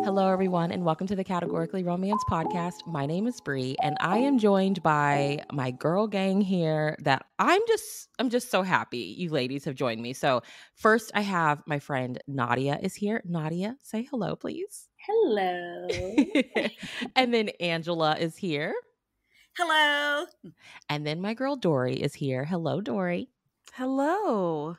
Hello, everyone, and welcome to the Categorically Romance Podcast. My name is Bree, and I am joined by my girl gang here that I'm just so happy you ladies have joined me. So first, I have my friend Nadia is here. Nadia, say hello, please. Hello. And then Angela is here. Hello. And then my girl Dory is here. Hello, Dory. Hello.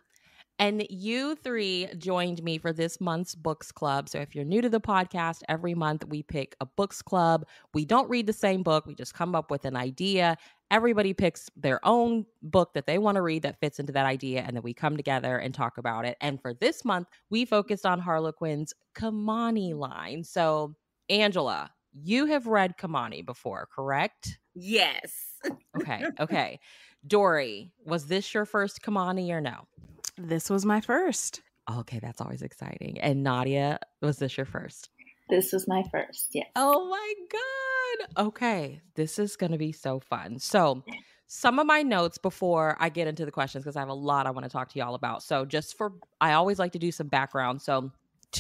And you three joined me for this month's books club. So if you're new to the podcast, every month we pick a books club. We don't read the same book. We just come up with an idea. Everybody picks their own book that they want to read that fits into that idea. And then we come together and talk about it. And for this month, we focused on Harlequin's Kimani line. So Angela, you have read Kimani before, correct? Yes. Okay. Dory, was this your first Kimani or no? This was my first. Okay, that's always exciting. And Nadia, was this your first? This was my first, yes. Oh my God. Okay, this is going to be so fun. So some of my notes before I get into the questions, because I have a lot I want to talk to y'all about. So I always like to do some background. So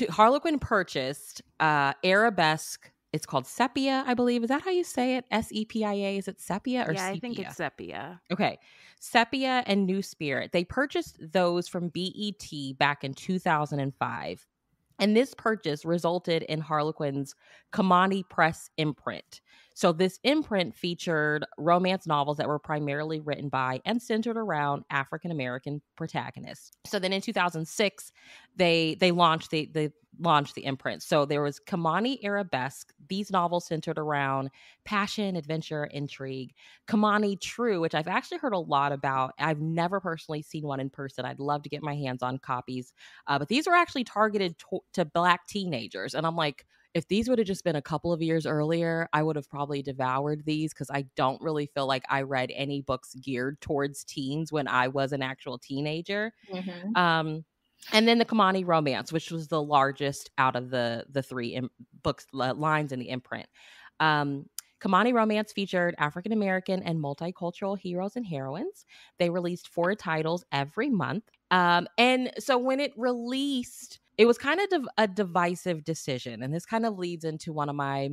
Harlequin purchased Arabesque. It's called Sepia, I believe. Is that how you say it? Sepia? Is it Sepia or Yeah, Sepia? I think it's Sepia. Okay. Sepia and New Spirit. They purchased those from BET back in 2005. And this purchase resulted in Harlequin's Kimani Press imprint. So this imprint featured romance novels that were primarily written by and centered around African-American protagonists. So then in 2006, they launched the imprint. So there was Kimani Arabesque. These novels centered around passion, adventure, intrigue. Kimani True, which I've actually heard a lot about. I've never personally seen one in person. I'd love to get my hands on copies. But these were actually targeted to Black teenagers. And I'm like, if these would have just been a couple of years earlier, I would have probably devoured these because I don't really feel like I read any books geared towards teens when I was an actual teenager. Mm-hmm. And then the Kimani Romance, which was the largest out of the three books lines in the imprint. Kimani Romance featured African-American and multicultural heroes and heroines. They released 4 titles every month. And so when it released, it was kind of a divisive decision. And this kind of leads into one of my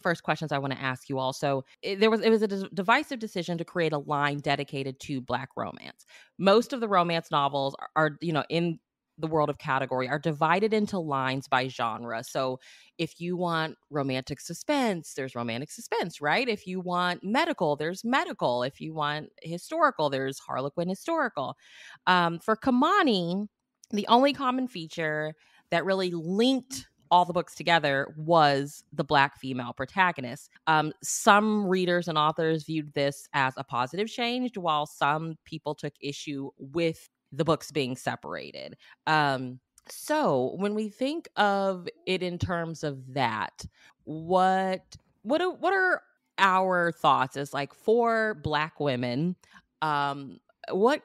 first questions I want to ask you all. So it was a divisive decision to create a line dedicated to Black romance. Most of the romance novels are in the world of category are divided into lines by genre. So if you want romantic suspense, there's romantic suspense, right? If you want medical, there's medical. If you want historical, there's Harlequin historical. For Kimani, the only common feature that really linked all the books together was the Black female protagonist. Some readers and authors viewed this as a positive change, while some people took issue with the books being separated. So when we think of it in terms of that, what are our thoughts as like for Black women? What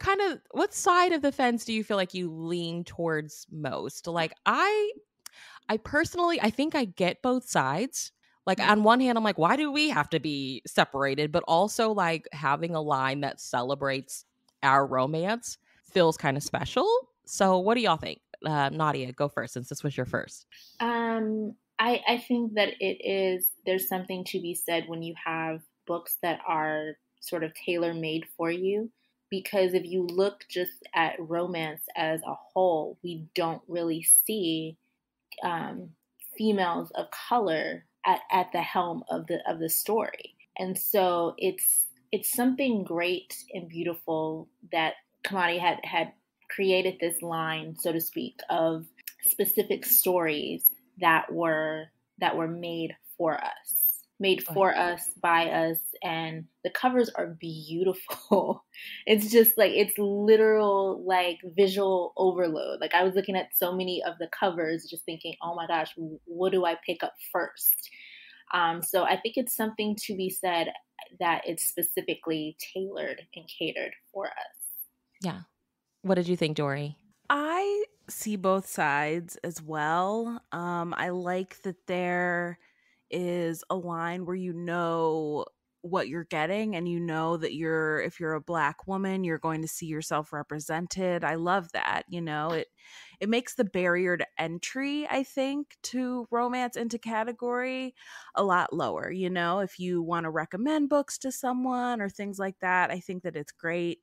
side of the fence do you feel like you lean towards most? Like I personally, I think I get both sides. Like on one hand, I'm like, why do we have to be separated? But also like having a line that celebrates our romance feels kind of special. So what do y'all think? Nadia, go first since this was your first. I think that there's something to be said when you have books that are sort of tailor-made for you. Because if you look just at romance as a whole, we don't really see females of color at the helm of the story. And so it's something great and beautiful that Kimani had created this line, so to speak, of specific stories that were made for us, by us, and the covers are beautiful. It's just like, it's literal like visual overload. Like I was looking at so many of the covers just thinking, oh my gosh, what do I pick up first? So I think it's something to be said that it's specifically tailored and catered for us. Yeah. What did you think, Dory? I see both sides as well. I like that there is a line where what you're getting, and you know that if you're a Black woman, you're going to see yourself represented. I love that. It makes the barrier to entry, I think, to romance into category a lot lower. If you want to recommend books to someone or things like that, I think that it's great.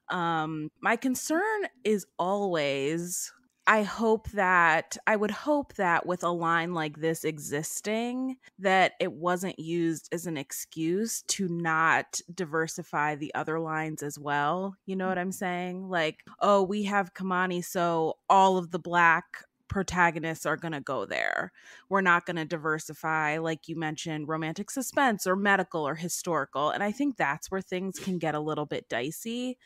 My concern is always, I would hope that with a line like this existing, that it wasn't used as an excuse to not diversify the other lines as well. You know what I'm saying? Like, oh, we have Kimani, so all of the Black protagonists are going to go there. We're not going to diversify, like you mentioned, romantic suspense or medical or historical. And I think that's where things can get a little bit dicey,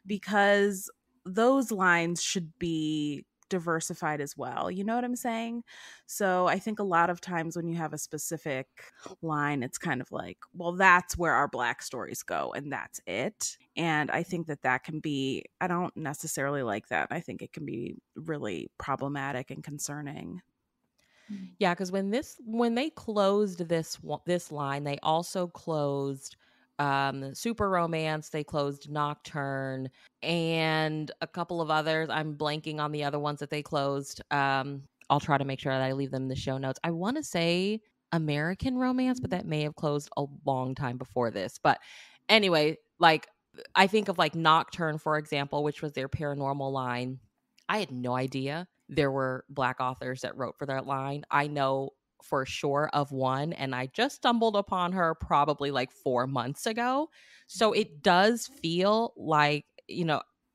because those lines should be diversified as well. You know what I'm saying? So I think a lot of times when you have a specific line, it's kind of like, well, that's where our Black stories go and that's it. And I think that can be, I don't necessarily like that. I think it can be really problematic and concerning. Yeah, because when they closed this line, they also closed Super Romance, they closed Nocturne, and a couple of others. I'm blanking on the other ones that they closed. I'll try to make sure that I leave them in the show notes. I want to say American Romance, but that may have closed a long time before this. But anyway, like I think of like Nocturne, for example, which was their paranormal line. I had no idea there were Black authors that wrote for that line. I know for sure of one, and I just stumbled upon her probably like 4 months ago. So it does feel like,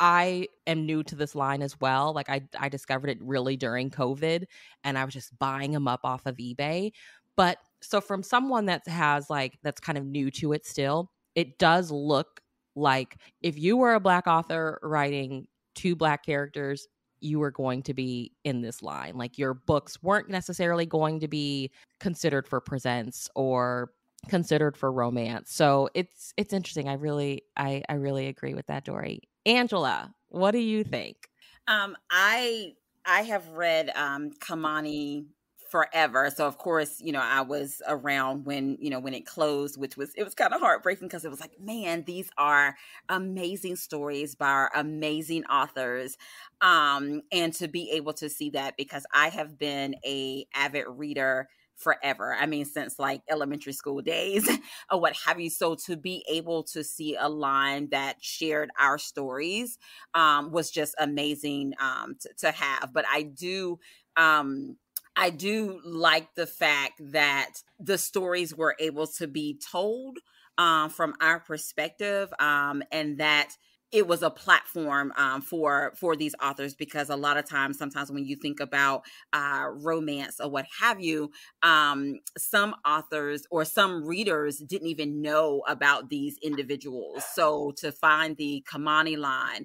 I am new to this line as well. Like I discovered it really during COVID, and I was just buying them up off of eBay. But so from someone that has like, that's kind of new to it still, it does look like if you were a Black author writing 2 Black characters, you were going to be in this line. Like your books weren't necessarily going to be considered for presents or considered for romance. So it's interesting. I really agree with that, Dory. Angela, what do you think? I have read Kimani forever. So of course, I was around when it closed, it was kind of heartbreaking because it was like, man, these are amazing stories by our amazing authors. And to be able to see that, because I have been a avid reader forever. I mean, since like elementary school days or what have you. So to be able to see a line that shared our stories was just amazing to have. But I do like the fact that the stories were able to be told from our perspective, and that it was a platform for these authors, because a lot of times, sometimes when you think about romance or what have you, some authors or some readers didn't even know about these individuals. So to find the Kimani line,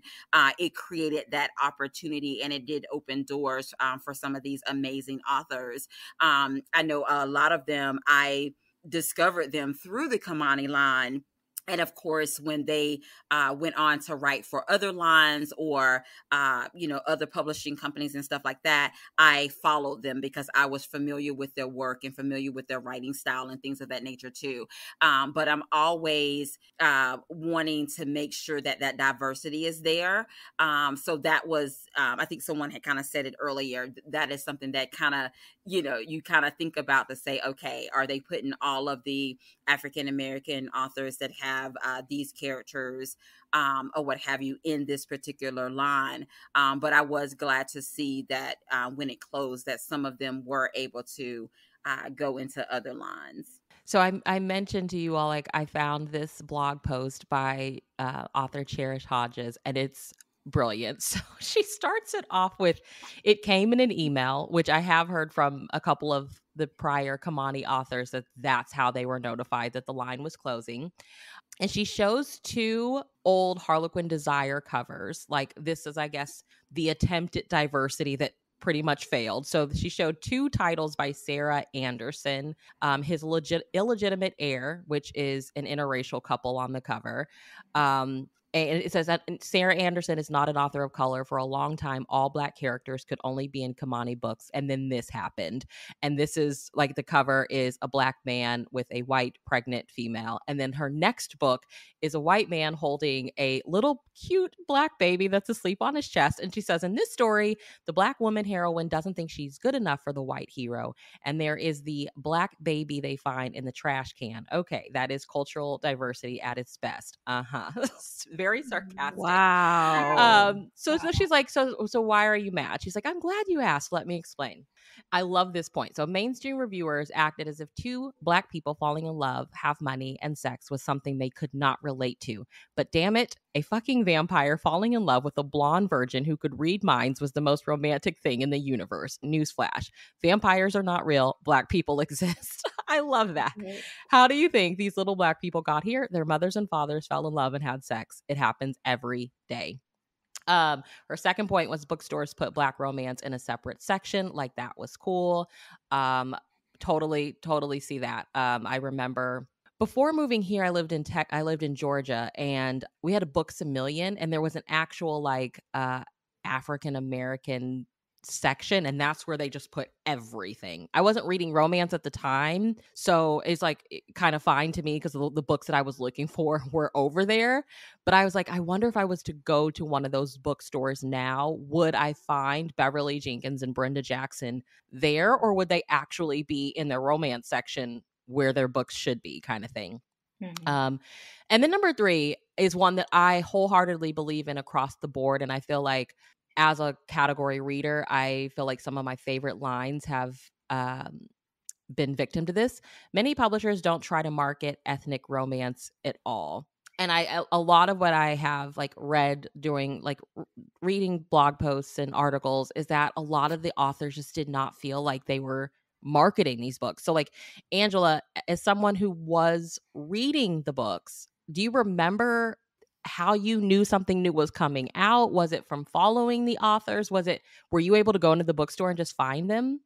it created that opportunity, and it did open doors for some of these amazing authors. I know a lot of them, I discovered them through the Kimani line. And of course, when they went on to write for other lines or, other publishing companies and stuff like that, I followed them because I was familiar with their work and familiar with their writing style and things of that nature too. But I'm always wanting to make sure that that diversity is there. So that was, I think someone had kind of said it earlier, that is something that kind of, you kind of think about to say, okay, are they putting all of the African-American authors that have these characters or what have you in this particular line? But I was glad to see that when it closed, that some of them were able to go into other lines. So I mentioned to you all, like, I found this blog post by author Cherish Hodges, and it's brilliant. So she starts it off with, it came in an email, which I have heard from a couple of the prior Kimani authors that that's how they were notified that the line was closing. And she shows 2 old Harlequin Desire covers. Like, this is, I guess, the attempt at diversity that pretty much failed. So she showed 2 titles by Sarah Anderson, his illegitimate heir, which is an interracial couple on the cover, And it says that Sarah Anderson is not an author of color. For a long time, all Black characters could only be in Kimani books. And then this happened. And this is like the cover is a Black man with a white pregnant female. And then her next book is a white man holding a little cute Black baby that's asleep on his chest. And she says, in this story, the Black woman heroine doesn't think she's good enough for the white hero. And there is the Black baby they find in the trash can. Okay, that is cultural diversity at its best. Very sarcastic. Wow. So she's like, so why are you mad? She's like, I'm glad you asked. Let me explain. I love this point. So mainstream reviewers acted as if two Black people falling in love, have money, and sex was something they could not relate to. But damn it, a fucking vampire falling in love with a blonde virgin who could read minds was the most romantic thing in the universe. Newsflash. Vampires are not real. Black people exist. I love that. Right. How do you think these little Black people got here? Their mothers and fathers fell in love and had sex. It happens every day. Her second point was bookstores put Black romance in a separate section. Like, that was cool. Totally see that. I remember before moving here, I lived in Georgia, and we had a Books A Million, and there was an actual like African American section, and that's where they just put everything. I wasn't reading romance at the time, so it's like kind of fine to me because the books that I was looking for were over there. But I was like, I wonder if I was to go to one of those bookstores now, would I find Beverly Jenkins and Brenda Jackson there, or would they actually be in their romance section where their books should be, kind of thing? Mhm. And then number 3 is one that I wholeheartedly believe in across the board. And I feel like as a category reader, I feel like some of my favorite lines have been victim to this. Many publishers don't try to market ethnic romance at all. And a lot of what I have like read during like reading blog posts and articles is that a lot of the authors just did not feel like they were marketing these books. So like, Angela, as someone who was reading the books, do you remember how you knew something new was coming out? Was it from following the authors? Were you able to go into the bookstore and just find them?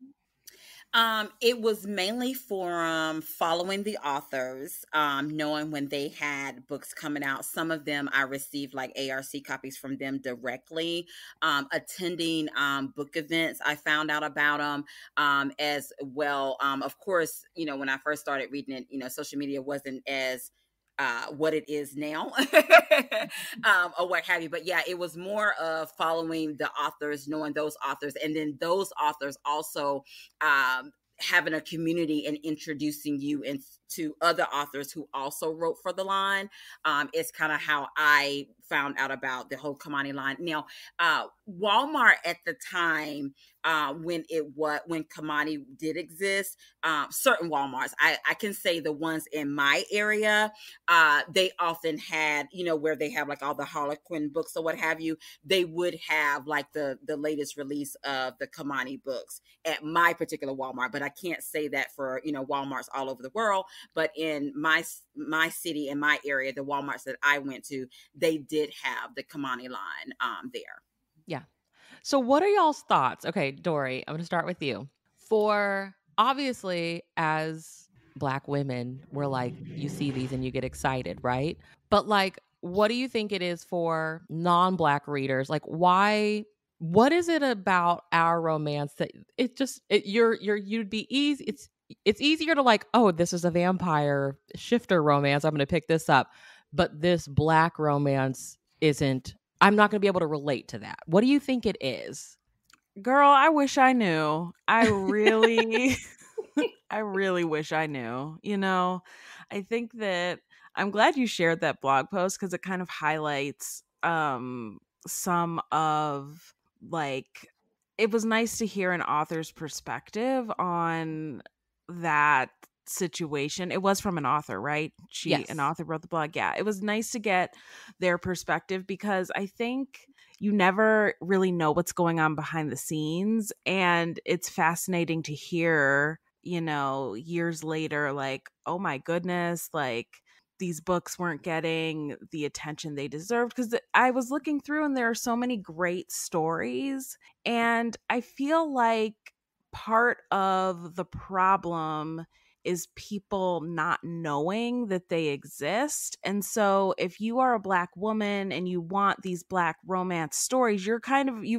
It was mainly for following the authors, knowing when they had books coming out. Some of them I received like ARC copies from them directly. Attending book events, I found out about them as well. Of course, when I first started reading it, social media wasn't as what it is now or what have you. But yeah, it was more of following the authors, knowing those authors, and then those authors also having a community and introducing you into other authors who also wrote for the line. It's kind of how I found out about the whole Kimani line. Now, Walmart at the time, when Kimani did exist, certain Walmarts, I can say the ones in my area, they often had, where they have like all the Harlequin books or what have you, they would have like the latest release of the Kimani books at my particular Walmart. But I can't say that for, Walmarts all over the world. But in my city, in my area, the Walmarts that I went to, they did have the Kimani line there. Yeah. So what are y'all's thoughts? Okay, Dory, I'm going to start with you. For obviously, as Black women, we're like, you see these and you get excited, right? But like, what do you think it is for non-Black readers? Like, what is it about our romance that you'd be easy? It's easier to like, oh, this is a vampire shifter romance, I'm going to pick this up. But this Black romance isn't. I'm not going to be able to relate to that. What do you think it is? Girl, I wish I knew. I really I really wish I knew. I think that I'm glad you shared that blog post because it kind of highlights some of like, it was nice to hear an author's perspective on that situation. It was from an author, right? Yes. An author wrote the blog. Yeah. It was nice to get their perspective because I think you never really know what's going on behind the scenes. And it's fascinating to hear, years later, like, oh my goodness, like these books weren't getting the attention they deserved. Because I was looking through and there are so many great stories. And I feel like part of the problem is people not knowing that they exist. And so if you are a Black woman and you want these Black romance stories, you've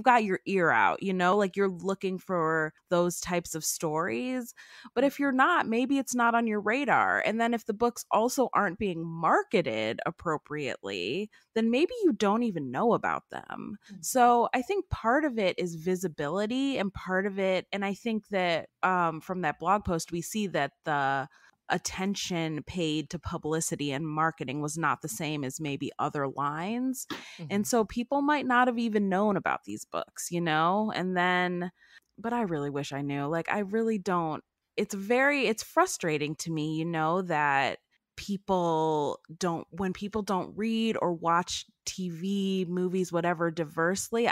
got your ear out, like you're looking for those types of stories. But if you're not, maybe it's not on your radar. And then if the books also aren't being marketed appropriately, then maybe you don't even know about them. So I think part of it is visibility, and part of it, and I think that from that blog post, we see that the attention paid to publicity and marketing was not the same as maybe other lines. And so people might not have even known about these books, and then, but I really wish I knew. Like, I really don't. It's frustrating to me, that when people don't read or watch TV, movies, whatever, diversely,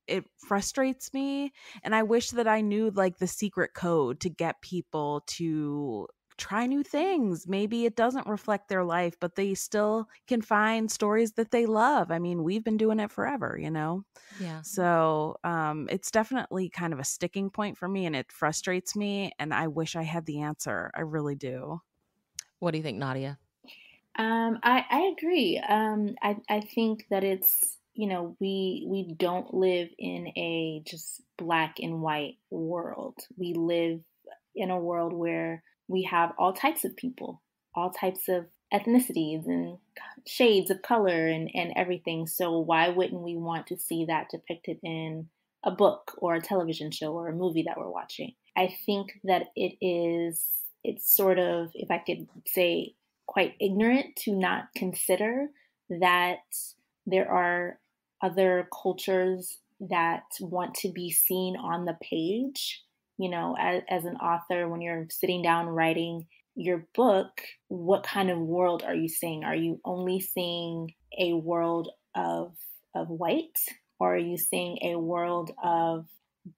it frustrates me. And I wish that I knew like the secret code to get people to try new things. Maybe it doesn't reflect their life, but they still can find stories that they love. I mean, we've been doing it forever, Yeah. So it's definitely kind of a sticking point for me, and it frustrates me, and I wish I had the answer. I really do. What do you think, Nadia? I agree. I think that it's, we don't live in a just black and white world. We live in a world where we have all types of people, all types of ethnicities and shades of color and everything. So why wouldn't we want to see that depicted in a book or a television show or a movie that we're watching? I think that it's sort of, if I could say, quite ignorant to not consider that there are other cultures that want to be seen on the page. As an author, when you're sitting down writing your book, what kind of world are you seeing? Are you only seeing a world of white, or are you seeing a world of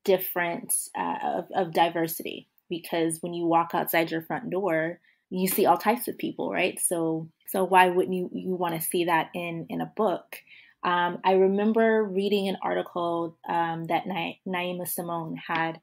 different, of diversity? Because when you walk outside your front door, you see all types of people, right? So why wouldn't you want to see that in a book? I remember reading an article that Naima Simone had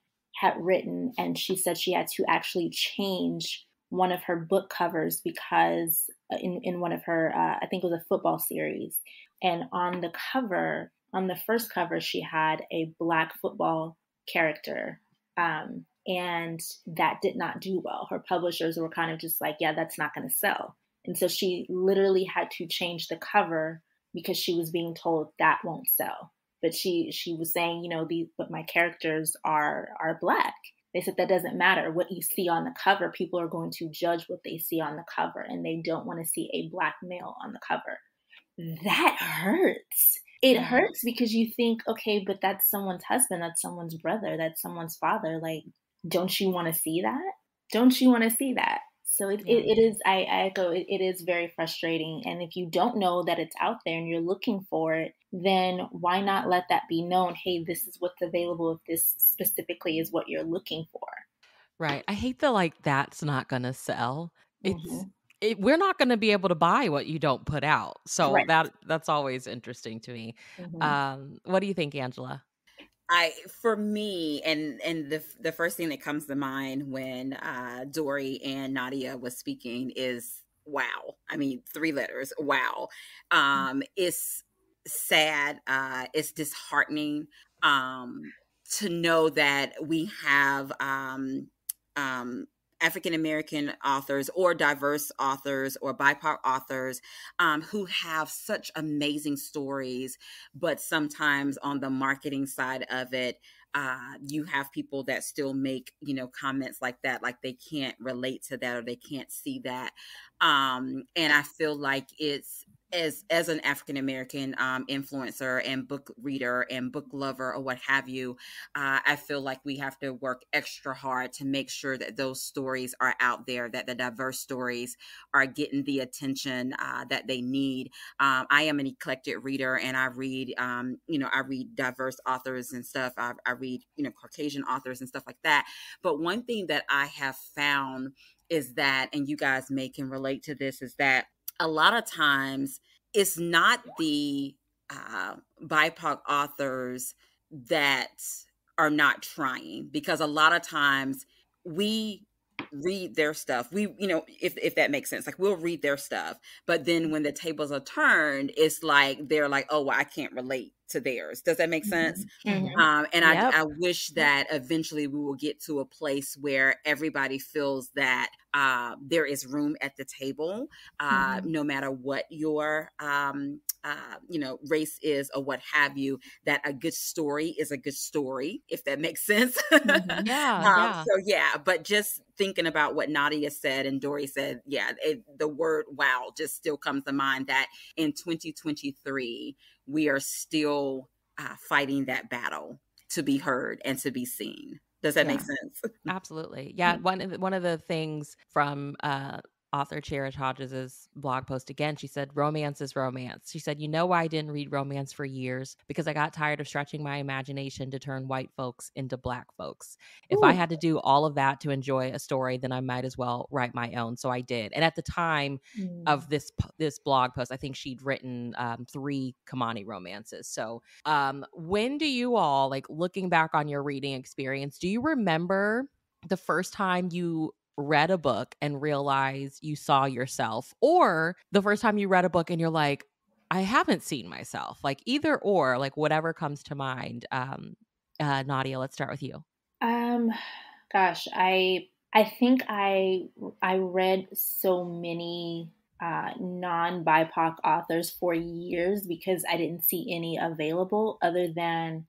written, and she said she had to actually change one of her book covers because in one of her, I think it was a football series, and on the first cover, she had a Black football character. And that did not do well. Her publishers were kind of just like, yeah, that's not going to sell. And so she literally had to change the cover because she was being told that won't sell. But she was saying, but my characters are Black. They said that doesn't matter. What you see on the cover, people are going to judge what they see on the cover, and they don't want to see a Black male on the cover. That hurts. It hurts because you think, okay, but that's someone's husband, that's someone's brother, that's someone's father. Like, don't you want to see that? Don't you want to see that? So it is, I echo, it is very frustrating. And if you don't know that it's out there and you're looking for it, then why not let that be known? Hey, this is what's available if this specifically is what you're looking for. Right. I hate that, that's not going to sell. Mm-hmm. We're not going to be able to buy what you don't put out. So Right. that's always interesting to me. Mm-hmm. What do you think, Angela? For me, and the first thing that comes to mind when Dory and Nadia was speaking is wow. I mean, 3 letters, wow. It's sad. It's disheartening to know that we have African American authors or diverse authors or BIPOC authors who have such amazing stories, but sometimes on the marketing side of it, you have people that still make, comments like that, like they can't relate to that or they can't see that. And I feel like it's, as an African American influencer and book reader and book lover or what have you, I feel like we have to work extra hard to make sure that those stories are out there, that the diverse stories are getting the attention that they need. I am an eclectic reader, and I read, I read diverse authors and stuff. I read, Caucasian authors and stuff like that. But one thing that I have found is that, and you guys can relate to this, is that a lot of times it's not the BIPOC authors that are not trying, because a lot of times we read their stuff. We, you know, if that makes sense, like we'll read their stuff, but then when the tables are turned, it's like they're like, oh, well, I can't relate to theirs. Does that make sense? Mm-hmm. And Yep. I wish that eventually we will get to a place where everybody feels that there is room at the table, no matter what your you know, race is or what have you, that a good story is a good story, if that makes sense. Yeah. So yeah, but just thinking about what Nadia said and Dory said, yeah, the word wow just still comes to mind, that in 2023, we are still fighting that battle to be heard and to be seen. Does that make sense? Absolutely. Yeah. One of the things from author Cherish Hodges' blog post, again, she said, romance is romance. She said, you know why I didn't read romance for years? Because I got tired of stretching my imagination to turn white folks into black folks. If I had to do all of that to enjoy a story, then I might as well write my own. So I did. And at the time of this blog post, I think she'd written 3 Kimani romances. So when do you all, like, looking back on your reading experience, do you remember the first time you read a book and realized you saw yourself, or the first time you read a book and you're like, I haven't seen myself? Like, either or, like, whatever comes to mind. Nadia, let's start with you. Gosh, I think I read so many non-BIPOC authors for years because I didn't see any available other than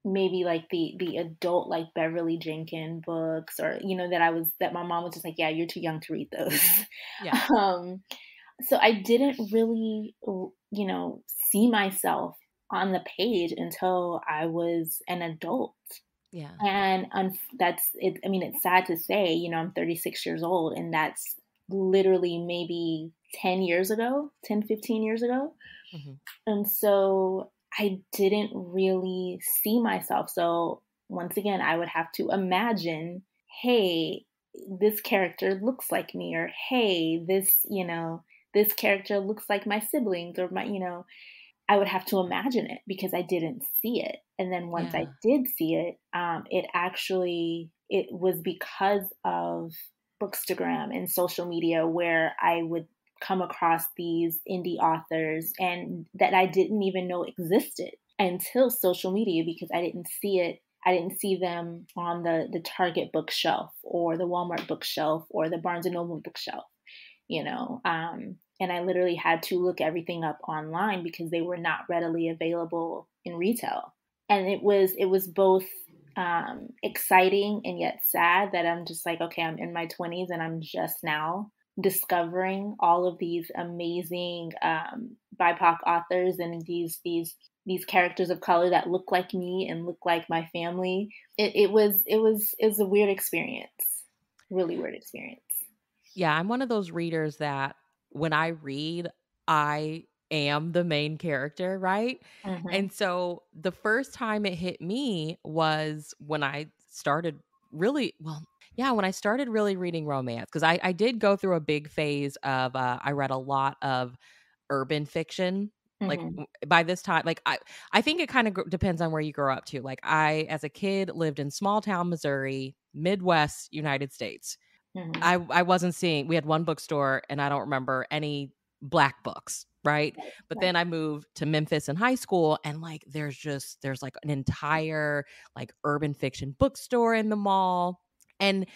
maybe like the adult, like Beverly Jenkins books, or that my mom was just like, yeah, you're too young to read those. Yeah. So I didn't really see myself on the page until I was an adult. Yeah. And that's it. I mean, it's sad to say, I'm 36 years old, and that's literally maybe 10 years ago, 10, 15 years ago. And so I didn't really see myself. So once again, I would have to imagine, hey, this character looks like me, or hey, this character looks like my siblings, or I would have to imagine it because I didn't see it. And then once I did see it, it was because of Bookstagram and social media where I would come across these indie authors and that I didn't even know existed until social media, because I didn't see it. I didn't see them on the Target bookshelf or the Walmart bookshelf or the Barnes & Noble bookshelf, and I literally had to look everything up online because they were not readily available in retail. And it was both exciting and yet sad that I'm just like, okay, I'm in my 20s and I'm just now discovering all of these amazing BIPOC authors and these characters of color that look like me and look like my family. It was a weird experience, really weird experience. Yeah, I'm one of those readers that when I read, I am the main character, right? And so the first time it hit me was when I started when I started really reading romance, because I did go through a big phase of I read a lot of urban fiction. Like by this time, like I think it kind of depends on where you grow up to. Like I, as a kid, lived in small town Missouri, Midwest United States. I wasn't seeing, we had one bookstore and I don't remember any black books, right? But then I moved to Memphis in high school, and like there's like an entire like urban fiction bookstore in the mall. And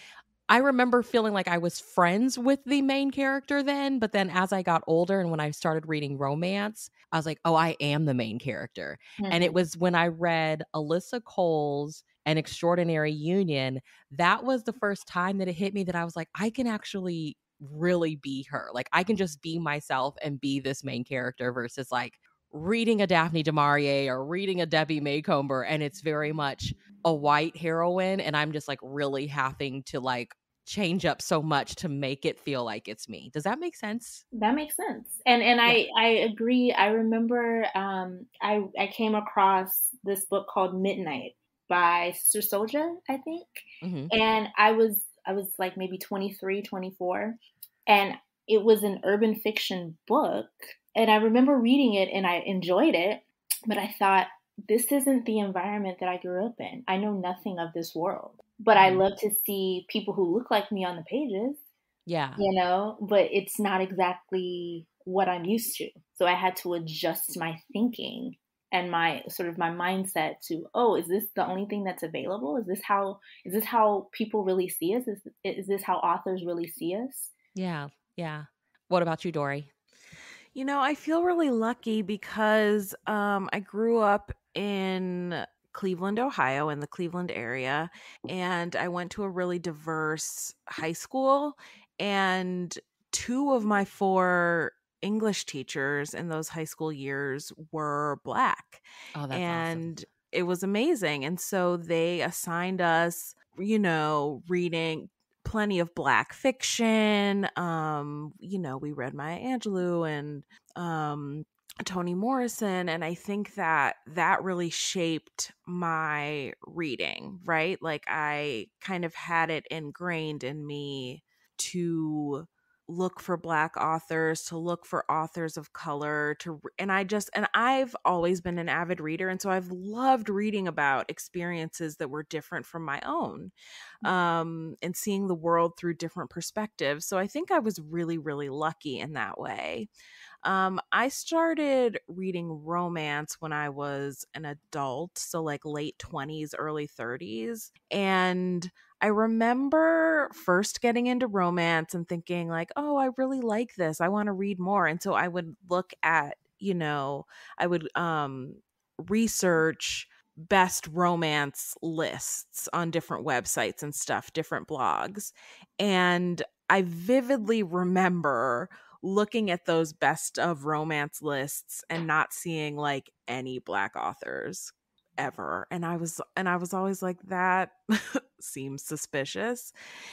I remember feeling like I was friends with the main character then, but then as I got older and when I started reading romance, I was like, oh, I am the main character. And it was when I read Alyssa Cole's An Extraordinary Union, that was the first time that it hit me that I was like, I can actually really be her. Like I can just be myself and be this main character versus like reading a Daphne du Maurier or reading a Debbie Maycomber, and it's very much a white heroine, and I'm just like really having to like change up so much to make it feel like it's me. Does that make sense? That makes sense. And I agree. I remember I came across this book called Midnight by Sister Soldier, I think. And I was like maybe 23, 24, and it was an urban fiction book. And I remember reading it and I enjoyed it, but I thought, this isn't the environment that I grew up in. I know nothing of this world. but I love to see people who look like me on the pages, Yeah. but it's not exactly what I'm used to. So I had to adjust my thinking and my mindset to, oh, is this the only thing that's available? Is this how people really see us? Is this how authors really see us? Yeah. Yeah. What about you, Dory? I feel really lucky because I grew up in Cleveland, Ohio, in the Cleveland area, and I went to a really diverse high school, and 2 of my 4 English teachers in those high school years were Black. Oh, that's awesome. And it was amazing. And so they assigned us, reading plenty of Black fiction. We read Maya Angelou and Toni Morrison, and I think that really shaped my reading, right? Like I kind of had it ingrained in me to look for Black authors, to look for authors of color, and I've always been an avid reader, and so I've loved reading about experiences that were different from my own, and seeing the world through different perspectives. So I think I was really, really lucky in that way. I started reading romance when I was an adult, so like late 20s, early 30s. And I remember first getting into romance and thinking like, oh, I really like this. I want to read more. And so I would look at, I would research best romance lists on different websites and stuff, different blogs. And I vividly remember looking at those best of romance lists and not seeing like any Black authors ever. And I was always like, that seems suspicious.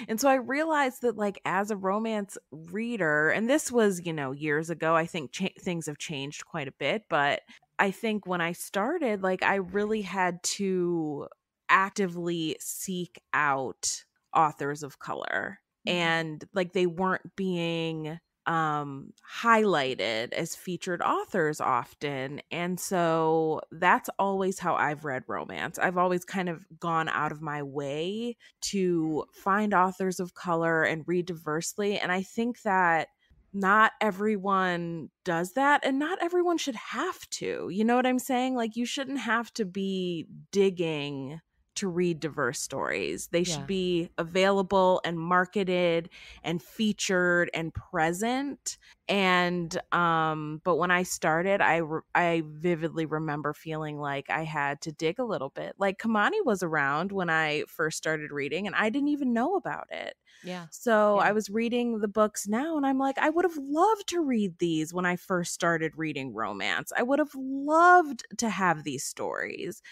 And so I realized that like as a romance reader, and this was, years ago, I think things have changed quite a bit, but I think when I started, like I really had to actively seek out authors of color, and like they weren't being highlighted as featured authors often. And so that's always how I've read romance. I've always kind of gone out of my way to find authors of color and read diversely. And I think that not everyone does that, and not everyone should have to. You know what I'm saying? Like you shouldn't have to be digging to read diverse stories. They should be available and marketed and featured and present. And but when I started, I vividly remember feeling like I had to dig a little bit. Like Kimani was around when I first started reading and I didn't even know about it. Yeah. So I was reading the books now and I'm like, I would have loved to read these when I first started reading romance. I would have loved to have these stories.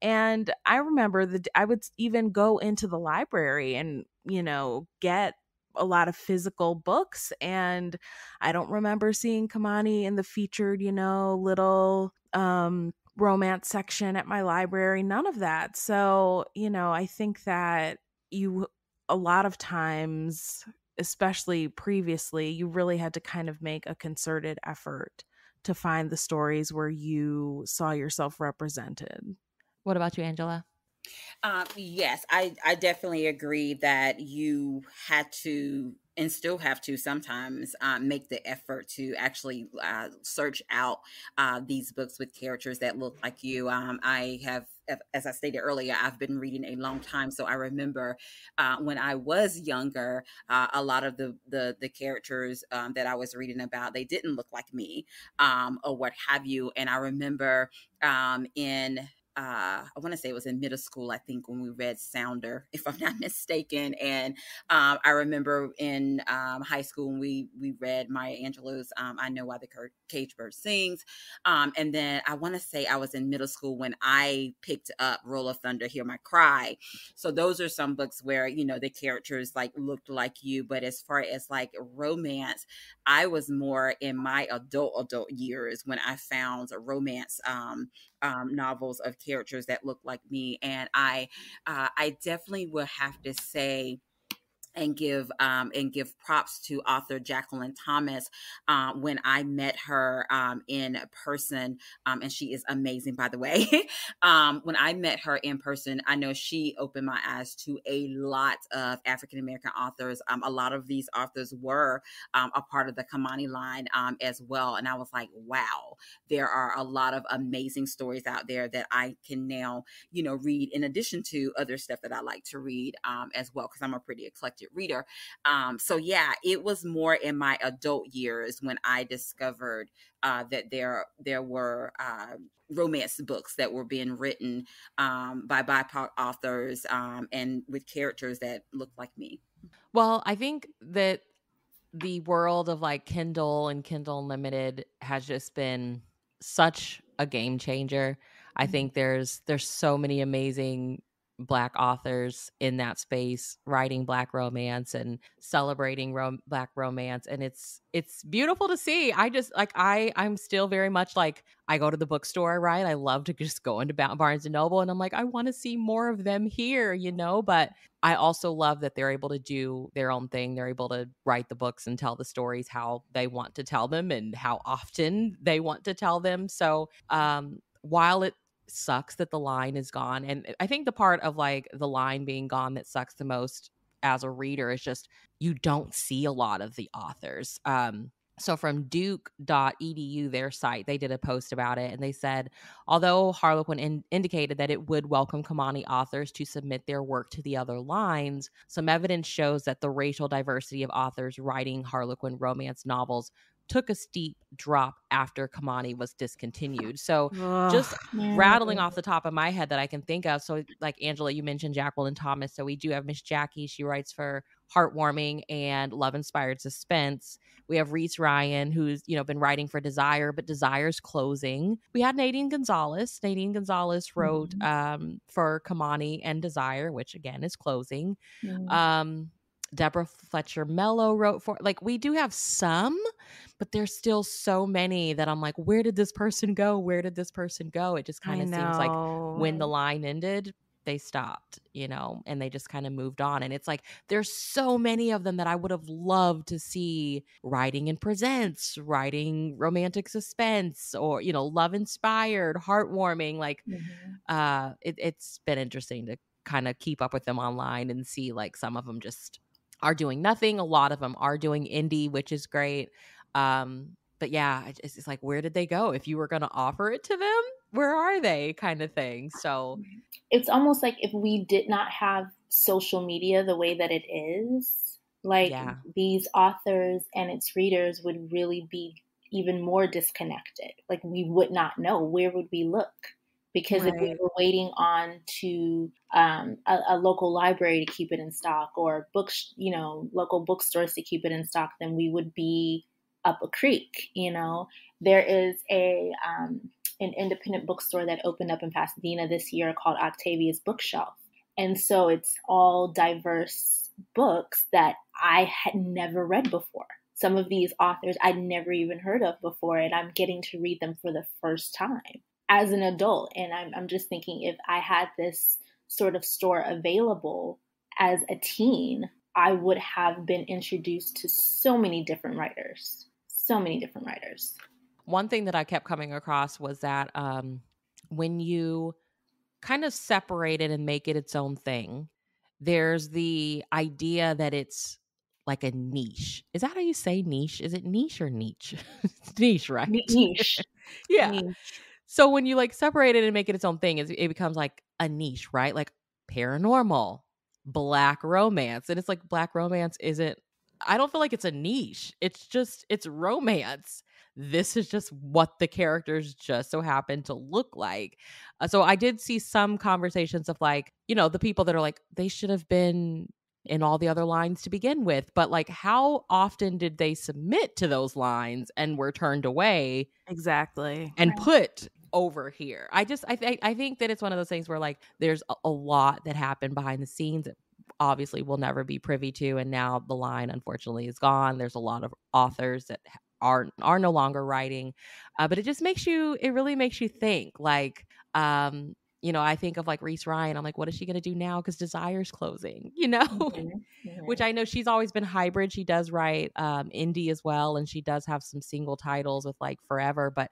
And I remember that I would even go into the library and, get a lot of physical books. And I don't remember seeing Kimani in the featured, little romance section at my library. None of that. So, I think that a lot of times, especially previously, you really had to kind of make a concerted effort to find the stories where you saw yourself represented. What about you, Angela? Yes, I definitely agree that you had to and still have to sometimes make the effort to actually search out these books with characters that look like you. I have, as I stated earlier, I've been reading a long time, so I remember when I was younger, a lot of the characters that I was reading about, they didn't look like me, or what have you. And I remember in I want to say it was in middle school, I think, when we read Sounder, if I'm not mistaken. And I remember in high school when we read Maya Angelou's I Know Why the Caged Bird Sings. And then I want to say I was in middle school when I picked up Roll of Thunder, Hear My Cry. So those are some books where, the characters like looked like you. But as far as like romance, I was more in my adult years when I found a romance novels of characters that look like me. And I definitely will have to say and give props to author Jacquelin Thomas when I met her in person, and she is amazing, by the way. When I met her in person, I know she opened my eyes to a lot of African American authors. A lot of these authors were a part of the Kimani line as well, and I was like, wow, there are a lot of amazing stories out there that I can now, read in addition to other stuff that I like to read as well, because I'm a pretty eclectic reader. So yeah, it was more in my adult years when I discovered that there were romance books that were being written by BIPOC authors and with characters that looked like me. Well, I think that the world of like Kindle and Kindle Unlimited has just been such a game changer. I think there's so many amazing Black authors in that space writing Black romance and celebrating Black romance, and it's beautiful to see. I just like I'm still very much like, I go to the bookstore, right? I love to just go into Barnes and Noble, and I'm like, I want to see more of them here, but I also love that they're able to do their own thing. They're able to write the books and tell the stories how they want to tell them and how often they want to tell them. So while it sucks that the line is gone, and I think the part of like the line being gone that sucks the most as a reader is just you don't see a lot of the authors. So from duke.edu, their site, they did a post about it, and they said, although Harlequin indicated that it would welcome Kimani authors to submit their work to the other lines, some evidence shows that the racial diversity of authors writing Harlequin romance novels took a steep drop after Kimani was discontinued. So just rattling off the top of my head that I can think of. So like Angela, you mentioned Jacquelin Thomas. So we do have Miss Jackie. She writes for Heartwarming and Love Inspired Suspense. We have Reese Ryan, who's, been writing for Desire, but Desire's closing. We had Nadine Gonzalez. Nadine Gonzalez wrote for Kimani and Desire, which again is closing. Deborah Fletcher Mello wrote for, like, we do have some, but there's still so many that I'm like, where did this person go? Where did this person go? It just kind of seems like when the line ended, they stopped, and they just kind of moved on. And it's like, there's so many of them that I would have loved to see writing in Presents, writing romantic suspense, or, love inspired, heartwarming. Like, it's been interesting to kind of keep up with them online and see like some of them just are doing nothing. A lot of them are doing indie, which is great. But yeah, it's like, where did they go? If you were going to offer it to them, where are they, kind of thing. So it's almost like if we did not have social media the way that it is, like these authors and its readers would really be even more disconnected. Like we would not know, where would we look? Because if we were waiting on to a local library to keep it in stock, or books, local bookstores to keep it in stock, then we would be up a creek. There is an independent bookstore that opened up in Pasadena this year called Octavia's Bookshelf. And so it's all diverse books that I had never read before. Some of these authors I'd never even heard of before, and I'm getting to read them for the first time as an adult. And I'm just thinking, if I had this sort of store available as a teen, I would have been introduced to so many different writers. One thing that I kept coming across was that when you kind of separate it and make it its own thing, there's the idea that it's like a niche. Is that how you say niche? Is it niche or niche? It's niche, right? Niche. Yeah. Niche. So when you like separate it and make it its own thing, it becomes like a niche, right? Like paranormal, Black romance. And it's like, Black romance isn't, I don't feel like it's a niche. It's romance. This is just what the characters just so happen to look like. So I did see some conversations of like, the people that are like, they should have been in all the other lines to begin with. But like, how often did they submit to those lines and were turned away? Exactly. And put over here. I think that it's one of those things where like there's a lot that happened behind the scenes that obviously we'll never be privy to, and now the line unfortunately is gone. There's a lot of authors that are no longer writing, but it really makes you think, like, you know, I think of like Reese Ryan. I'm like, what is she going to do now? Because Desire's closing, you know, which I know she's always been hybrid. She does write indie as well. And she does have some single titles with like Forever, but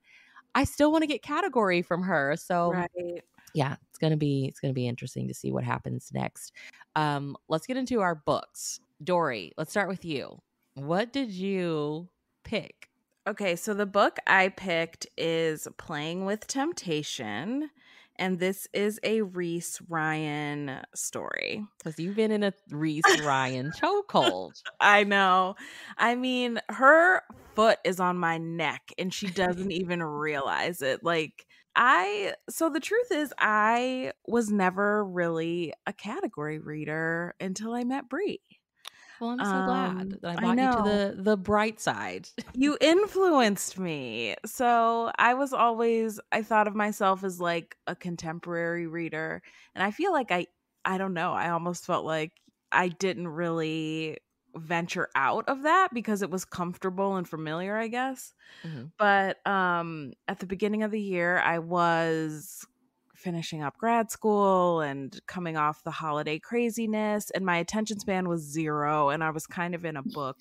I still want to get category from her. So Right. yeah, it's gonna be interesting to see what happens next. Let's get into our books. Dory, let's start with you. What did you pick? Okay, so the book I picked is Playing with Temptation, and this is a Reese Ryan story. Because you've been in a Reese Ryan chokehold. I know. I mean, her foot is on my neck and she doesn't even realize it. Like, so the truth is, I was never really a category reader until I met Bree. Well, I'm so glad that I I brought you to know. the bright side. You influenced me. So I thought of myself as like a contemporary reader. And I feel like I don't know, I almost felt like I didn't really venture out of that because it was comfortable and familiar, I guess. Mhm. But at the beginning of the year, I was finishing up grad school and coming off the holiday craziness, and my attention span was 0, and I was kind of in a book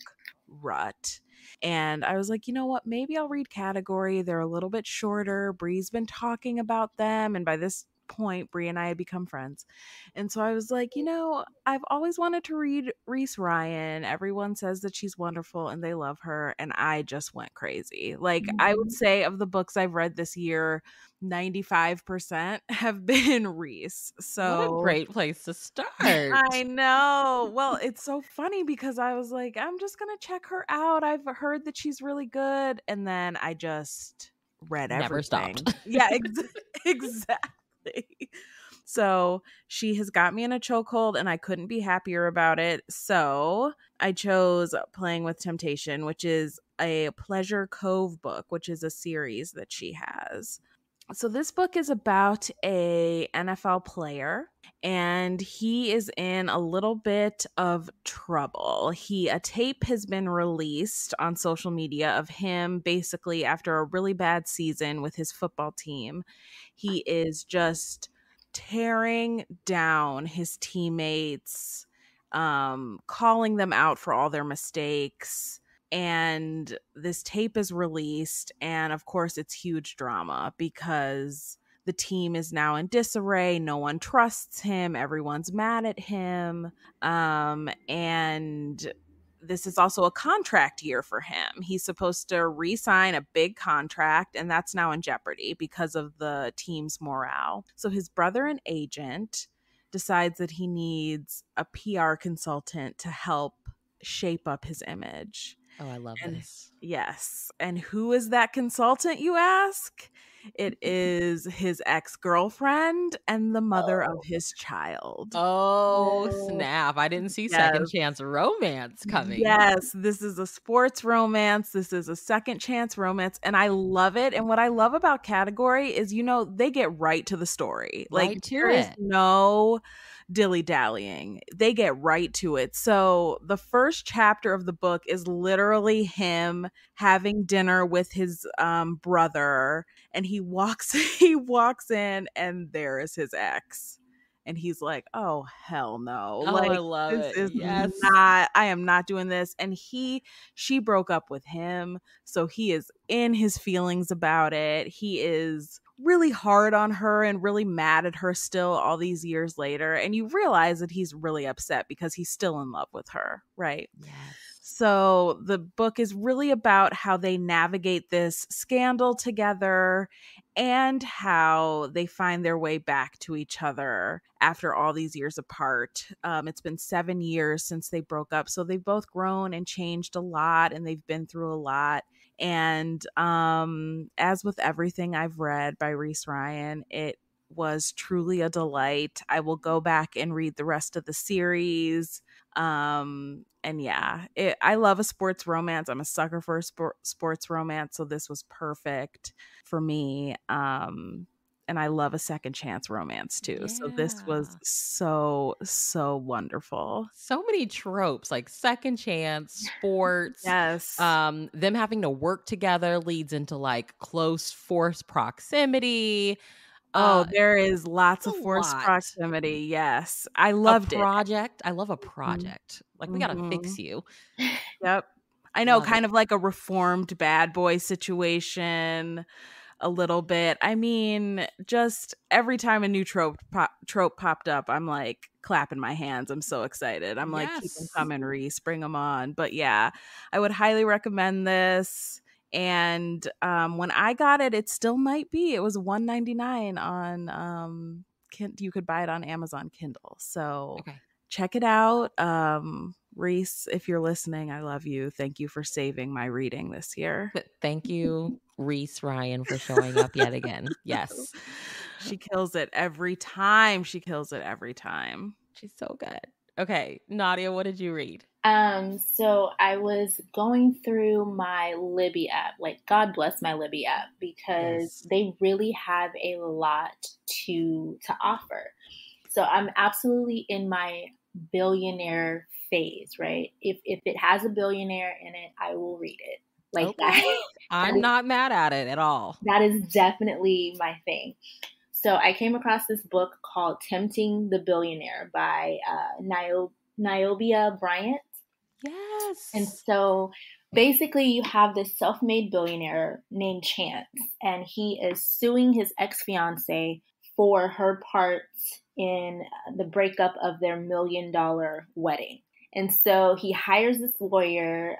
rut. And I was like, you know what? Maybe I'll read category. They're a little bit shorter. Bree's been talking about them. And by this point, Bree and I had become friends. And so I was like, you know, I've always wanted to read Reese Ryan. Everyone says that she's wonderful and they love her. And I just went crazy. Like, I would say of the books I've read this year, 95% have been Reese. So What a great place to start. I know. Well, it's so funny because I was like, I'm just going to check her out. I've heard that she's really good. And then I just read Never everything. stopped. Yeah, exactly. So she has got me in a chokehold and I couldn't be happier about it. So I chose Playing with Temptation, which is a Pleasure Cove book, which is a series that she has. So this book is about a NFL player and he is in a little bit of trouble. A tape has been released on social media of him basically after a really bad season with his football team. He is just tearing down his teammates, calling them out for all their mistakes. And this tape is released, and of course it's huge drama because the team is now in disarray. No one trusts him. Everyone's mad at him. And this is also a contract year for him. He's supposed to re-sign a big contract, and that's now in jeopardy because of the team's morale. So his brother and agent decides that he needs a PR consultant to help shape up his image. Oh, I love this. Yes. And who is that consultant, you ask? It is his ex-girlfriend and the mother of his child. Oh, snap. I didn't see second chance romance coming. Yes, this is a sports romance. This is a second chance romance, and I love it. And what I love about category is, you know, they get right to the story. Right Like, to there is it. no dilly-dallying. They get right to it. So the first chapter of the book is literally him having dinner with his brother, and he walks in and there is his ex. And he's like, oh, hell no. Oh, like, I love this it. is Yes. not, I am not doing this. And she broke up with him. So he is in his feelings about it. He is really hard on her and really mad at her still all these years later. And you realize that he's really upset because he's still in love with her, right? Yes. So the book is really about how they navigate this scandal together and how they find their way back to each other after all these years apart. It's been 7 years since they broke up. So they've both grown and changed a lot, and they've been through a lot. And as with everything I've read by Reese Ryan, it was truly a delight. I will go back and read the rest of the series. And yeah, I love a sports romance. I'm a sucker for a sports romance, so this was perfect for me. And I love a second chance romance too. Yeah. So this was so wonderful. So many tropes, like second chance, sports. Yes. Them having to work together leads into like close force proximity. Oh, there is lots of a forced lot. proximity. Yes. I A loved it. project. I love a project. Like, we gotta fix Mhm. you. Yep. I know, Love kind it. of like a reformed bad boy situation a little bit. I mean, just every time a new trope popped up, I'm like clapping my hands. I'm so excited. I'm like, keep them Yes. coming, Reese. Bring them on. But yeah, I would highly recommend this. And when I got it, it still might be. It was $1.99 on you could buy it on Amazon Kindle. So Okay. check it out. Reese, if you're listening, I love you. Thank you for saving my reading this year. But thank you, Reese Ryan, for showing up yet again. Yes. She kills it every time. She kills it every time. She's so good. Okay, Nadia, what did you read? So I was going through my Libby app, like God bless my Libby app, because Yes. they really have a lot to offer. So I'm absolutely in my Billionaire phase, right? If it has a billionaire in it, I will read it. Like Okay. that. I'm not mad at it at all. That is definitely my thing. So I came across this book called Tempting the Billionaire by Niobia Bryant. Yes. And so basically, you have this self-made billionaire named Chance, and he is suing his ex-fiance for her part in the breakup of their $1 million wedding. And so he hires this lawyer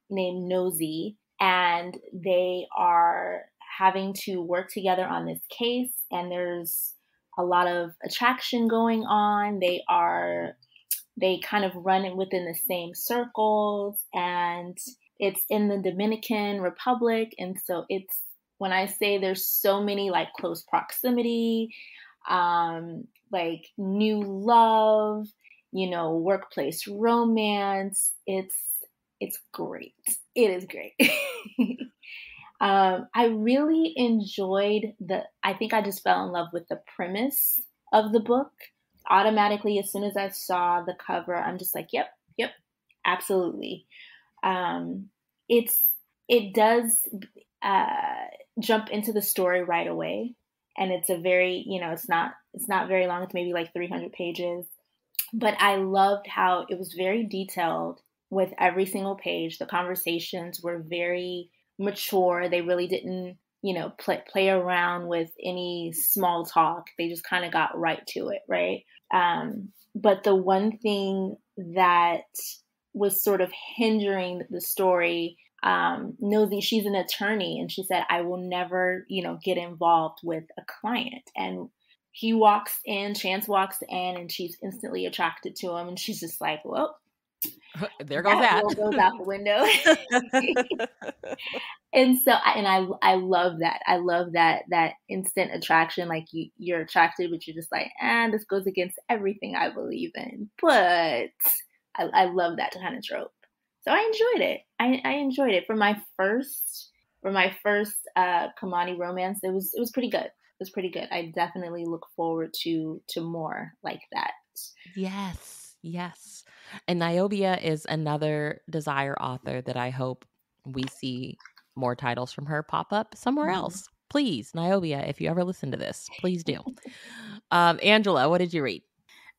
named Nosy, and they are having to work together on this case. And there's a lot of attraction going on. They kind of run it within the same circles, and it's in the Dominican Republic. And so it's, when I say there's so many like close proximity, like new love, workplace romance, it's great. It is great. I really enjoyed I think I just fell in love with the premise of the book. Automatically, as soon as I saw the cover, I'm just like, yep, absolutely. It does jump into the story right away, and it's a very, it's not very long. It's maybe like 300 pages, but I loved how it was very detailed with every single page. The conversations were very mature. They really didn't, play around with any small talk. They just kind of got right to it, right? But the one thing that was sort of hindering the story, Nosy, she's an attorney, and she said, I will never, get involved with a client. And Chance walks in, and she's instantly attracted to him. And she's just like, well, there goes that. Goes out the window. And so, I love that. I love that instant attraction. Like you're attracted, but you're just like, this goes against everything I believe in. But I love that kind of trope. So I enjoyed it. I enjoyed it for my first Kimani romance. It was pretty good. It was pretty good. I definitely look forward to more like that. Yes. And Niobia is another Desire author that I hope we see more titles from her pop up somewhere else. Please, Niobia, if you ever listen to this, please do. Angela, what did you read?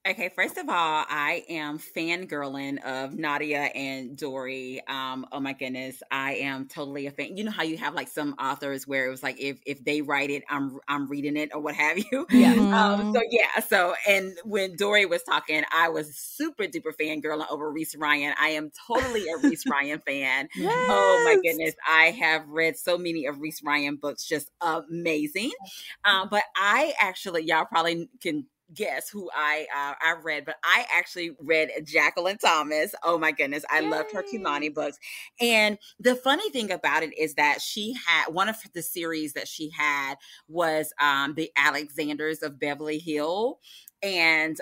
Okay, first of all, I am fangirling of Nadia and Dory. Oh my goodness, I am totally a fan. You know how you have like some authors where it was like if they write it, I'm reading it or what have you. Yeah. So and when Dory was talking, I was super duper fangirling over Reese Ryan. I am totally a Reese Ryan fan. Yes. Oh my goodness, I have read so many of Reese Ryan books, just amazing. But I actually, y'all probably can guess who I read, but I actually read Jacquelin Thomas. Oh my goodness, I loved her Kimani books. And the funny thing about it is that she had one of the series that she had was the Alexanders of Beverly Hill, and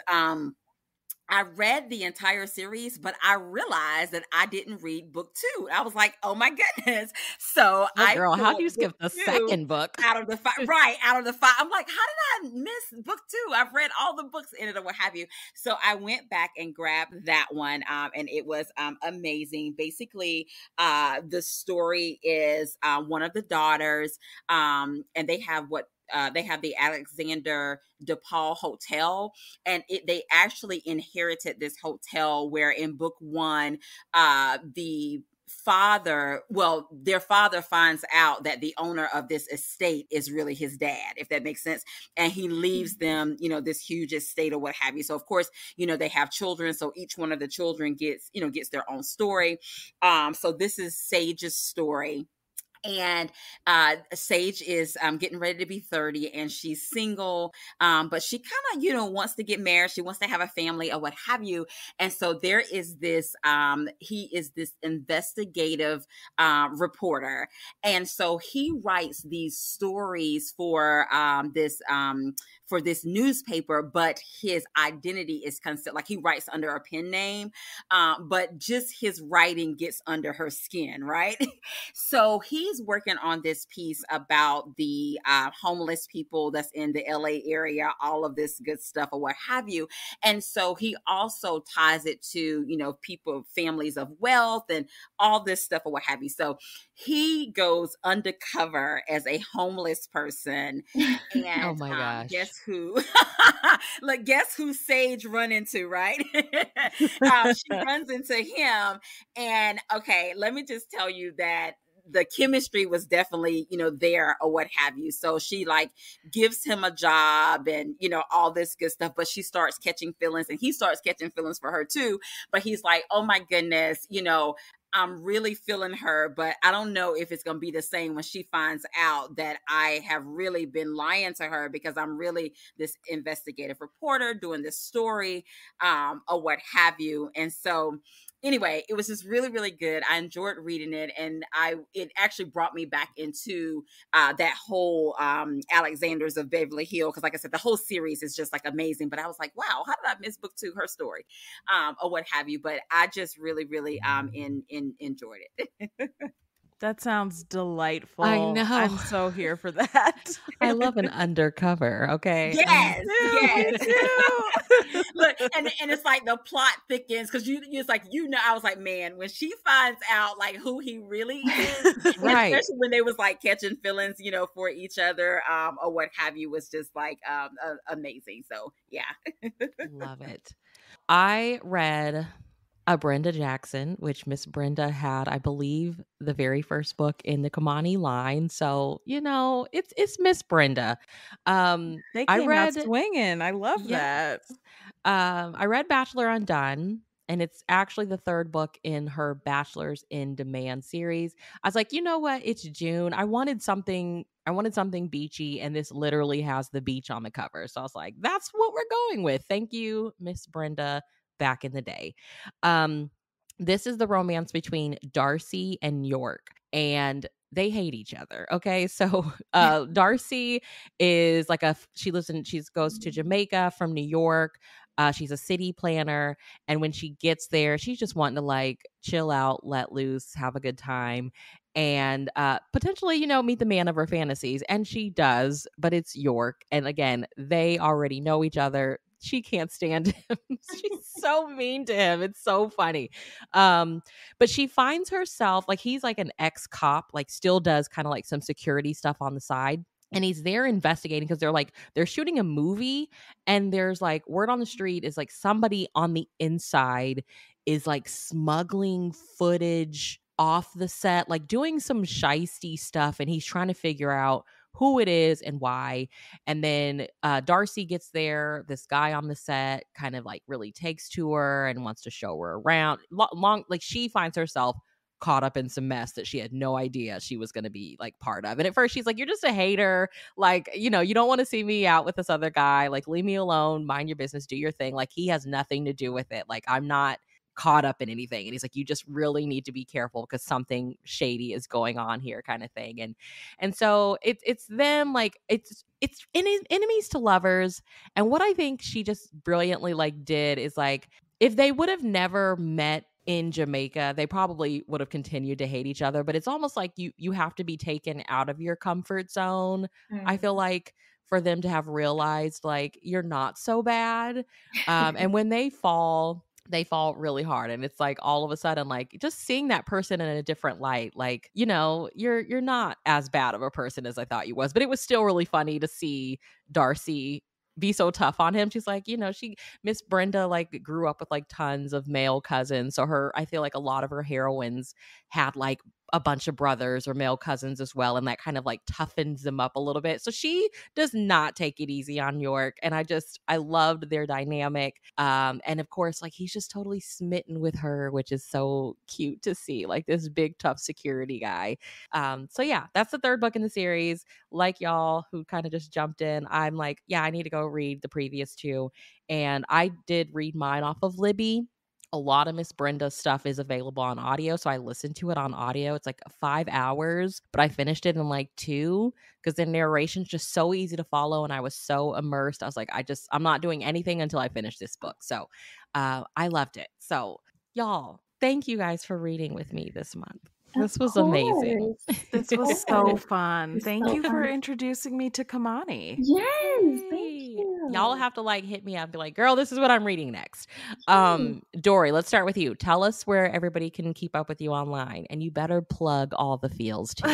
I read the entire series, but I realized that I didn't read book 2. I was like, oh my goodness. So girl, how do you skip the second book? Out of the 5. Right, out of the 5. I'm like, how did I miss book 2? I've read all the books in it or what have you. So I went back and grabbed that one, and it was amazing. Basically, the story is one of the daughters, and they have what they have the Alexander DePaul Hotel, and they actually inherited this hotel where in book 1, their father finds out that the owner of this estate is really his dad, if that makes sense. And he leaves them, this huge estate or what have you. So of course, they have children. So each one of the children gets their own story. So this is Sage's story. And Sage is getting ready to be 30, and she's single, but she kind of, wants to get married. She wants to have a family or what have you. And so there is this, he is this investigative reporter. And so he writes these stories for this newspaper, but his identity is concealed. Like, he writes under a pen name, but just his writing gets under her skin, right? So he's working on this piece about the homeless people that's in the LA area, all of this good stuff or what have you. And so he also ties it to, people, families of wealth and all this stuff or what have you. So he goes undercover as a homeless person. And oh my gosh. Guess who? Like, guess who Sage run into, right? She runs into him. And okay, let me just tell you that the chemistry was definitely, there or what have you. So she gives him a job and, all this good stuff, but she starts catching feelings, and he starts catching feelings for her too. But he's like, oh my goodness, I'm really feeling her, but I don't know if it's going to be the same when she finds out that I have really been lying to her, because I'm really this investigative reporter doing this story, or what have you. And so anyway, it was just really, really good. I enjoyed reading it, and it actually brought me back into that whole Alexanders of Beverly Hills, because like I said, the whole series is just amazing. But I was like, wow, how did I miss book 2, her story, or what have you? But I just really, really enjoyed it. That sounds delightful. I know. I'm so here for that. I love an undercover. Okay. Yes. Me too. Look, and it's like the plot thickens, because it's like, I was like, man, when she finds out who he really is, right, especially when they was catching feelings, for each other, or what have you, was just amazing. So yeah. love it. I read a Brenda Jackson, which Miss Brenda had, I believe, the very first book in the Kimani line. So, it's Miss Brenda. They came out swinging. I love that. I read Bachelor Undone, and it's actually the 3rd book in her Bachelor's in Demand series. I was like, you know what? It's June. I wanted something beachy, and this literally has the beach on the cover. So I was like, that's what we're going with. Thank you, Miss Brenda. Back in the day. This is the romance between Darcy and York, and they hate each other. Okay. So Darcy is she goes to Jamaica from New York. She's a city planner. And when she gets there, she's just wanting to chill out, let loose, have a good time, and potentially, meet the man of her fantasies. And she does, but it's York. And again, they already know each other. She can't stand him. She's so mean to him. It's so funny. But she finds herself, he's an ex-cop, still does kind of some security stuff on the side. And he's there investigating, because they're shooting a movie, and there's word on the street is somebody on the inside is smuggling footage off the set, doing some shisty stuff. And he's trying to figure out who it is and why. And then Darcy gets there. This guy on the set kind of really takes to her and wants to show her around. She finds herself caught up in some mess that she had no idea she was going to be part of. And at first she's like, you're just a hater. You don't want to see me out with this other guy. Leave me alone, mind your business, do your thing. He has nothing to do with it. I'm not caught up in anything. And he's like, you just really need to be careful, because something shady is going on here, kind of thing. And so it's them, it's enemies to lovers. And what I think she just brilliantly did is if they would have never met in Jamaica, they probably would have continued to hate each other. But it's almost like you have to be taken out of your comfort zone. I feel for them to have realized you're not so bad. And when they fall, they fall really hard. And it's like all of a sudden, like just seeing that person in a different light, like, you know, you're not as bad of a person as I thought you was. But it was still really funny to see Darcy be so tough on him. She's like, you know, Miss Brenda like grew up with like tons of male cousins. So I feel like a lot of her heroines had like a bunch of brothers or male cousins as well, and that kind of like toughens them up a little bit. So she does not take it easy on York, and I loved their dynamic. And of course, like he's just totally smitten with her, which is so cute to see, like this big tough security guy. So yeah, that's the third book in the series. Like y'all who kind of just jumped in, I'm like, yeah, I need to go read the previous two, and I did read mine off of Libby. A lot of Miss Brenda's stuff is available on audio, so I listened to it on audio. It's like 5 hours, but I finished it in like 2 because the narration's just so easy to follow, and I was so immersed. I was like, I'm not doing anything until I finish this book. So I loved it. So y'all, thank you guys for reading with me this month. This was amazing. This was so fun. Thank you for introducing me to Kimani. Yes, thank you. Y'all have to like hit me up and be like, girl, this is what I'm reading next. Dory, let's start with you. Tell us where everybody can keep up with you online, and you better plug all the feels too.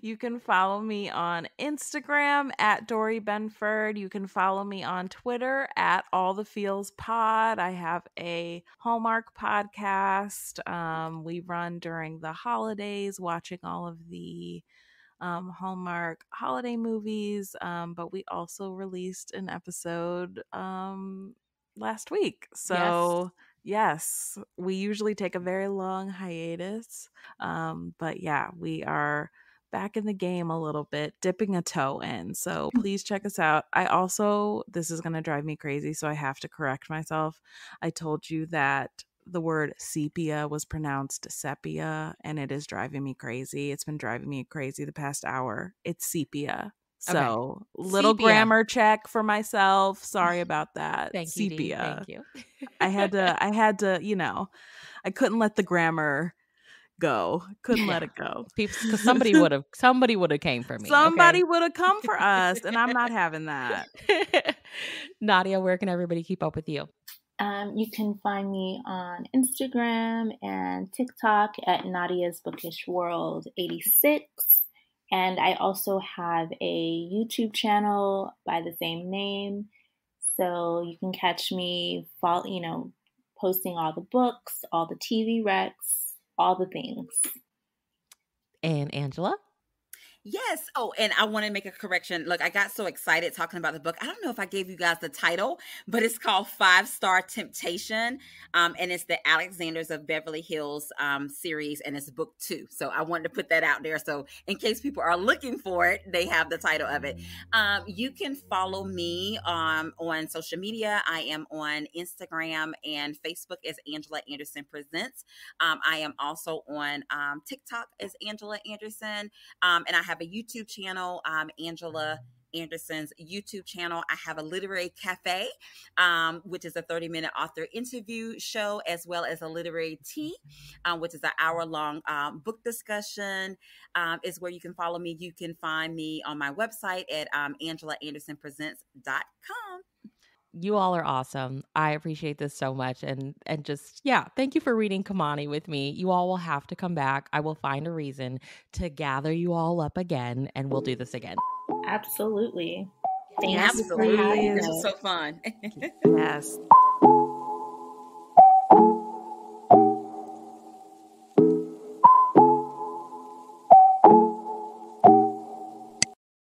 You can follow me on Instagram at Dory Benford. You can follow me on Twitter at All the Feels Pod. I have a Hallmark podcast. We run during the holidays, watching all of the Hallmark holiday movies. But we also released an episode last week. So yes, we usually take a very long hiatus. But yeah, we are back in the game a little bit, dipping a toe in. So please check us out. This is going to drive me crazy, so I have to correct myself. I told you that the word sepia was pronounced sepia, and it is driving me crazy. It's been driving me crazy the past hour. It's sepia. So little sepia. Grammar check for myself. Sorry about that. Thank sepia. You, Dee. Thank you. I had to, you know, I couldn't let the grammar go. Couldn't let it go. Because somebody would have came for me. Somebody would have come for us, and I'm not having that. Nadia, where can everybody keep up with you? You can find me on Instagram and TikTok at Nadia's Bookish World 86. And I also have a YouTube channel by the same name. So you can catch me, posting all the books, all the TV recs, all the things. And Angela? Yes. Oh, and I want to make a correction. Look, I got so excited talking about the book. I don't know if I gave you guys the title, but it's called 5-Star Temptation. And it's the Alexanders of Beverly Hills series, and it's book 2. So I wanted to put that out there. So in case people are looking for it, they have the title of it. You can follow me on social media. I am on Instagram and Facebook as Angela Anderson Presents. I am also on TikTok as Angela Anderson. And I have a YouTube channel, Angela Anderson's YouTube channel. I have a literary cafe, which is a 30-minute author interview show, as well as a literary tea, which is an hour-long book discussion, is where you can follow me. You can find me on my website at angelaandersonpresents.com. You all are awesome. I appreciate this so much. And just, yeah, thank you for reading Kimani with me. You all will have to come back. I will find a reason to gather you all up again, and we'll do this again. Absolutely. Absolutely. This was so fun. Yes.